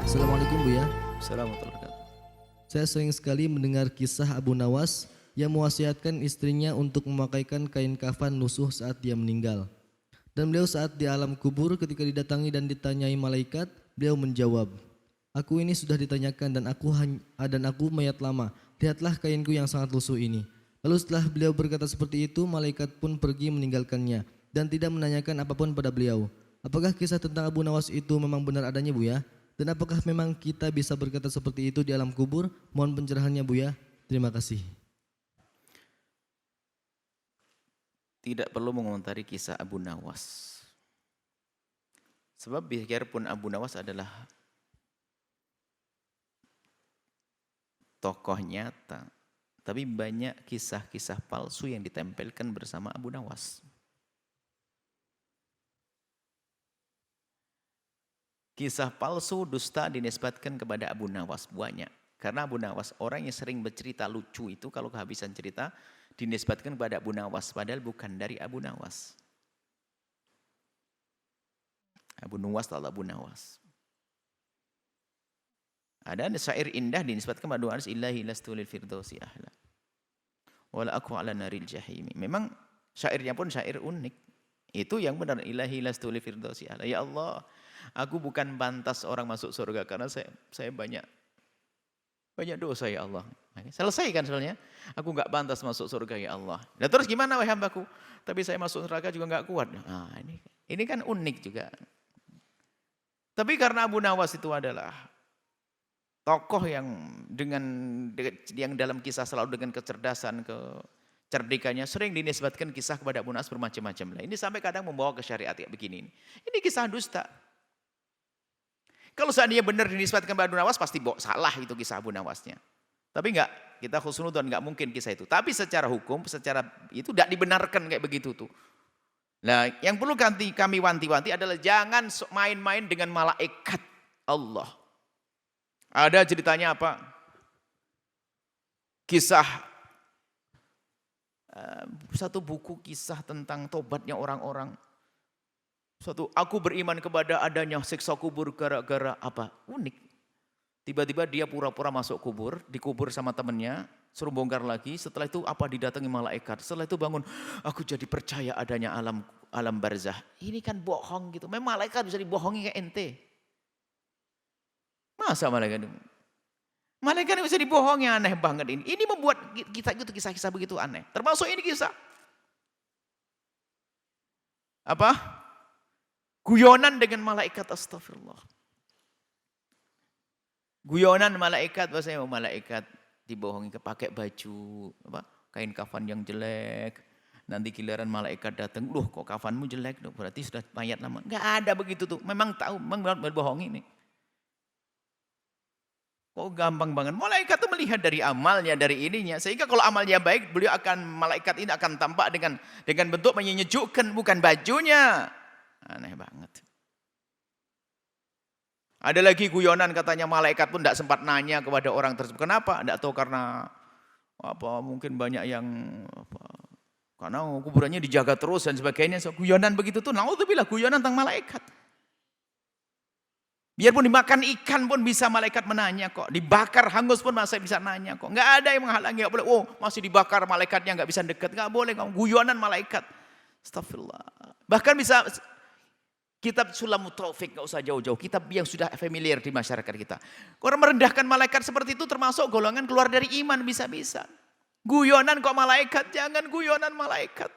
Assalamualaikum Buya. Assalamualaikum. Saya sering sekali mendengar kisah Abu Nawas yang mewasiatkan istrinya untuk memakaikan kain kafan lusuh saat dia meninggal. Dan beliau saat di alam kubur ketika didatangi dan ditanyai malaikat, beliau menjawab, "Aku ini sudah ditanyakan dan aku mayat lama. Lihatlah kainku yang sangat lusuh ini." Lalu setelah beliau berkata seperti itu, malaikat pun pergi meninggalkannya dan tidak menanyakan apapun pada beliau. Apakah kisah tentang Abu Nawas itu memang benar adanya Buya? Dan apakah memang kita bisa berkata seperti itu di alam kubur? Mohon pencerahannya Buya. Terima kasih. Tidak perlu mengomentari kisah Abu Nawas. Sebab biarpun Abu Nawas adalah tokoh nyata, tapi banyak kisah-kisah palsu yang ditempelkan bersama Abu Nawas. Kisah palsu dusta dinisbatkan kepada Abu Nawas banyak. Karena Abu Nawas orang yang sering bercerita lucu itu kalau kehabisan cerita dinisbatkan kepada Abu Nawas padahal bukan dari Abu Nawas. Abu Nuwas atau Abu Nawas. Ada syair indah dinisbatkan kepada Abu Nawas, Ilahi lastu lil firdausi ahla wala aku ala naril jahimi. Memang syairnya pun syair unik. Itu yang benar, Ilahi lastu lil firdausi ahla. Ya Allah, aku bukan pantas orang masuk surga karena saya banyak dosa ya Allah. Selesai kan soalnya. Aku enggak pantas masuk surga ya Allah. Nah terus gimana wahai hambaku? Tapi saya masuk neraka juga enggak kuat. Nah, ini kan unik juga. Tapi karena Abu Nawas itu adalah tokoh yang dalam kisah selalu dengan kecerdasan, kecerdikannya sering dinisbatkan kisah kepada Abu Nawas bermacam-macam. Ini sampai kadang membawa ke syariat ya begini. Ini kisah dusta. Kalau seandainya benar dinisbatkan kepada Abu Nawas pasti salah itu kisah Abu Nawasnya. Tapi enggak, kita khusnudzon enggak mungkin kisah itu. Tapi secara hukum, secara itu tidak dibenarkan kayak begitu tuh. Nah, yang perlu kami wanti-wanti adalah jangan main-main dengan malaikat Allah. Ada ceritanya apa? Kisah satu buku kisah tentang tobatnya orang-orang. Aku beriman kepada adanya siksa kubur gara-gara apa? Unik. Tiba-tiba dia pura-pura masuk kubur, dikubur sama temannya, suruh bongkar lagi. Setelah itu apa didatangi malaikat. Setelah itu bangun, aku jadi percaya adanya alam barzah. Ini kan bohong gitu. Memang malaikat bisa dibohongi kayak ente. Masa malaikat itu? Malaikat bisa dibohongi, aneh banget ini. Ini membuat kita itu kisah-kisah begitu aneh. Termasuk ini kisah. Apa? Guyonan dengan malaikat, astagfirullah. Guyonan malaikat, bahasanya malaikat dibohongi pakai baju kain kafan yang jelek. Nanti giliran malaikat datang, loh kok kafanmu jelek, berarti sudah mayat lama. Enggak ada begitu tuh, memang tahu, memang berbohong ini. Kok gampang banget. Malaikat tuh melihat dari amalnya, dari ininya, sehingga kalau amalnya baik, malaikat ini akan tampak dengan bentuk menyejukkan, bukan bajunya. Aneh banget. Ada lagi guyonan katanya malaikat pun tidak sempat nanya kepada orang tersebut. Kenapa? Tidak tahu karena apa? Mungkin banyak yang karena kuburannya dijaga terus dan sebagainya. So, guyonan begitu tuh. Naudzubillah, guyonan tentang malaikat. Biarpun dimakan ikan pun bisa malaikat menanya kok. Dibakar hangus pun masih bisa nanya kok. Enggak ada yang menghalangi. Enggak boleh. Oh, masih dibakar malaikatnya enggak bisa dekat. Enggak boleh. Guyonan malaikat. Astagfirullah. Bahkan bisa kitab Sulamut Taufik, enggak usah jauh-jauh. Kitab yang sudah familiar di masyarakat kita. Orang merendahkan malaikat seperti itu termasuk golongan keluar dari iman bisa-bisa. Guyonan kok malaikat, jangan guyonan malaikat.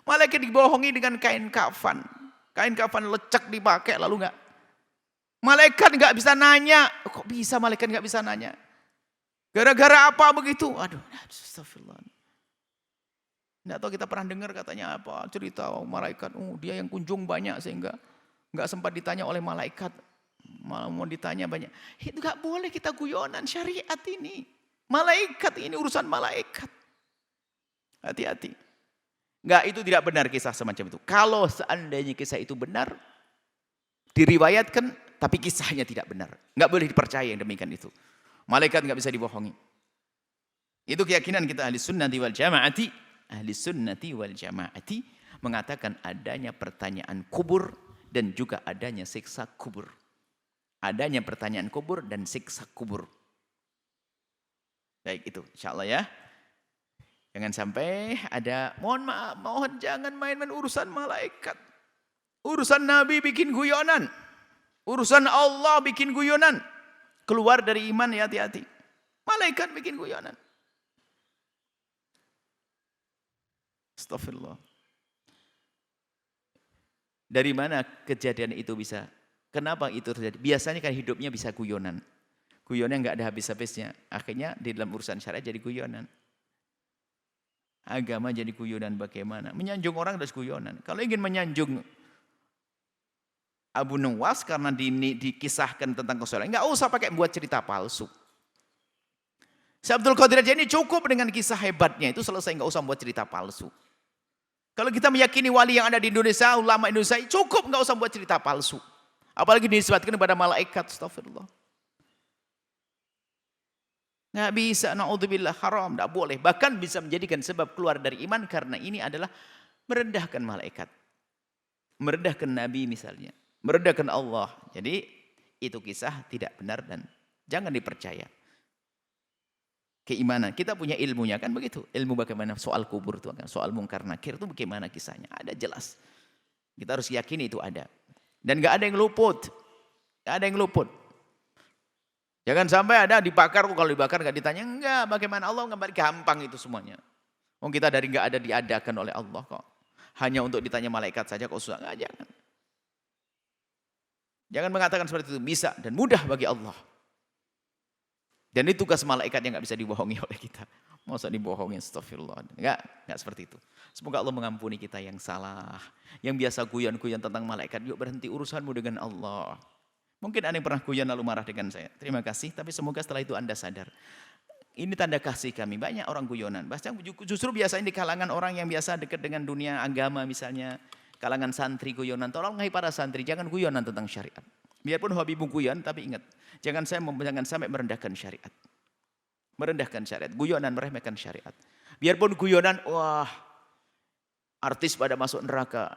Malaikat dibohongi dengan kain kafan. Kain kafan lecek dipakai lalu enggak. Malaikat enggak bisa nanya. Kok bisa malaikat enggak bisa nanya? Gara-gara apa begitu? Aduh, astagfirullah. Enggak tahu kita pernah dengar katanya apa cerita malaikat. Dia yang kunjung banyak sehingga enggak sempat ditanya oleh malaikat. Malah mau ditanya banyak. Itu enggak boleh kita guyonan syariat ini. Malaikat ini urusan malaikat. Hati-hati. Enggak, itu tidak benar kisah semacam itu. Kalau seandainya kisah itu benar, diriwayatkan, tapi kisahnya tidak benar. Enggak boleh dipercaya yang demikian itu. Malaikat enggak bisa dibohongi. Itu keyakinan kita ahli sunnati wal jamaati. Ahli sunnati wal jamaati mengatakan adanya pertanyaan kubur dan juga adanya siksa kubur. adanya pertanyaan kubur dan siksa kubur. Baik itu insyaallah ya. Jangan sampai ada, mohon jangan main-main urusan malaikat. Urusan Nabi bikin guyonan. Urusan Allah bikin guyonan. Keluar dari iman ya, hati-hati. Malaikat bikin guyonan. Astagfirullah. Dari mana kejadian itu bisa? Kenapa itu terjadi? Biasanya kan hidupnya bisa guyonan. Guyonnya nggak ada habis-habisnya. Akhirnya di dalam urusan syariat jadi guyonan. Agama jadi guyonan bagaimana? Menyanjung orang harus guyonan. Kalau ingin menyanjung Abu Nuwas karena dikisahkan tentang kesolehan, nggak usah pakai buat cerita palsu. Syekh Abdul Qadir Jailani cukup dengan kisah hebatnya itu selesai, nggak usah buat cerita palsu. Kalau kita meyakini wali yang ada di Indonesia, ulama Indonesia, cukup nggak usah buat cerita palsu. Apalagi disebutkan kepada malaikat, astagfirullah. Nggak bisa, na'udzubillah, haram, nggak boleh. Bahkan bisa menjadikan sebab keluar dari iman karena ini adalah merendahkan malaikat. Merendahkan Nabi misalnya. Merendahkan Allah. Jadi itu kisah tidak benar dan jangan dipercaya. Keimanan, kita punya ilmunya kan begitu. Ilmu bagaimana soal kubur itu, soal mungkar nakir itu bagaimana kisahnya. Ada jelas. Kita harus yakini itu ada. Dan nggak ada yang luput. Nggak ada yang luput. Jangan sampai ada dibakar, kalau dibakar nggak ditanya, enggak, bagaimana Allah nggak gampang itu semuanya. Oh kita dari nggak ada diadakan oleh Allah kok. Hanya untuk ditanya malaikat saja kok susah, nggak, jangan. Jangan mengatakan seperti itu, bisa dan mudah bagi Allah. Dan itu tugas malaikat yang nggak bisa dibohongi oleh kita. Masa dibohongin, astagfirullah. Nggak seperti itu. Semoga Allah mengampuni kita yang salah. Yang biasa guyon-guyon tentang malaikat, yuk berhenti urusanmu dengan Allah. Mungkin ada yang pernah guyon lalu marah dengan saya. Terima kasih, tapi semoga setelah itu Anda sadar. Ini tanda kasih kami. Banyak orang guyonan. Bahkan justru biasanya di kalangan orang yang biasa dekat dengan dunia agama misalnya. Kalangan santri guyonan. Tolong hai para santri, jangan guyonan tentang syariat. Biarpun hobimu guyon, tapi ingat. Jangan sampai merendahkan syariat. Merendahkan syariat. Guyonan meremehkan syariat. Biarpun guyonan, wah artis pada masuk neraka.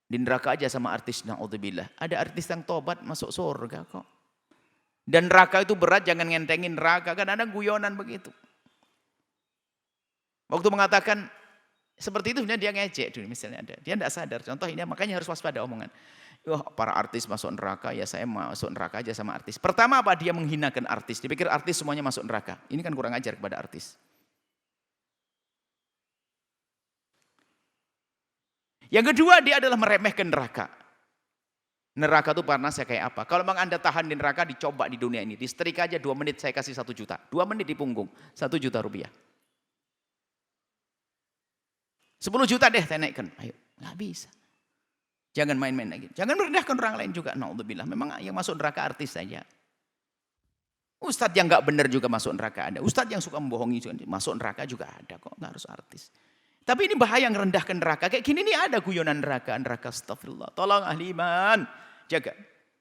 Di neraka aja sama artis, na'udzubillah. Ada artis yang tobat masuk surga kok. Dan neraka itu berat, jangan ngentengin neraka. Kan ada guyonan begitu. Waktu mengatakan seperti itu, dia ngejek dulu misalnya ada. Dia tidak sadar. Contoh ini, makanya harus waspada omongan. Wah, para artis masuk neraka, ya saya masuk neraka aja sama artis. Pertama apa? Dia menghinakan artis. Dipikir artis semuanya masuk neraka. Ini kan kurang ajar kepada artis. Yang kedua, dia adalah meremehkan neraka. Neraka itu panasnya kayak apa? Kalau memang Anda tahan di neraka, dicoba di dunia ini. Disetrika aja 2 menit, saya kasih 1 juta. 2 menit di punggung, 1 juta rupiah. 10 juta deh saya naikkan. Ayo, nggak bisa. Jangan main-main lagi. Jangan merendahkan orang lain juga. Na'udzubillah. Memang yang masuk neraka artis saja. Ustadz yang nggak benar juga masuk neraka ada. Ustadz yang suka membohongi juga masuk neraka juga ada kok. Nggak harus artis. Tapi ini bahaya ngerendahkan neraka. Kayak gini nih ada guyonan neraka. Neraka, astagfirullah. Tolong ahli iman. Jaga.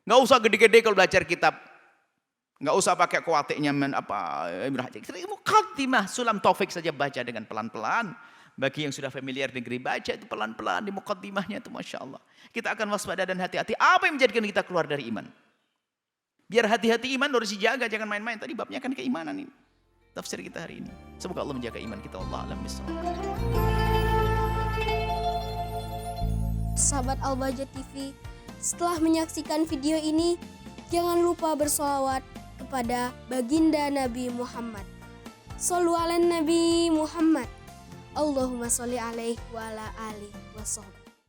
Nggak usah gede-gede kalau belajar kitab. Nggak usah pakai kuatiknya Muqaddimah Sulam Taufik saja baca dengan pelan-pelan. Bagi yang sudah familiar negeri baca itu pelan-pelan di muqaddimahnya itu Masya Allah. Kita akan waspada dan hati-hati. Apa yang menjadikan kita keluar dari iman? Biar hati-hati iman harus dijaga. Jangan main-main. Tadi babnya kan keimanan ini. Tafsir kita hari ini. Semoga Allah menjaga iman kita. Allah alam bisawab. Sahabat Al-Bahjah TV, setelah menyaksikan video ini, jangan lupa bersolawat kepada baginda Nabi Muhammad. Shollu ala Nabi Muhammad. Allahumma sholli alaihi wa ala alihi wa sahbihi.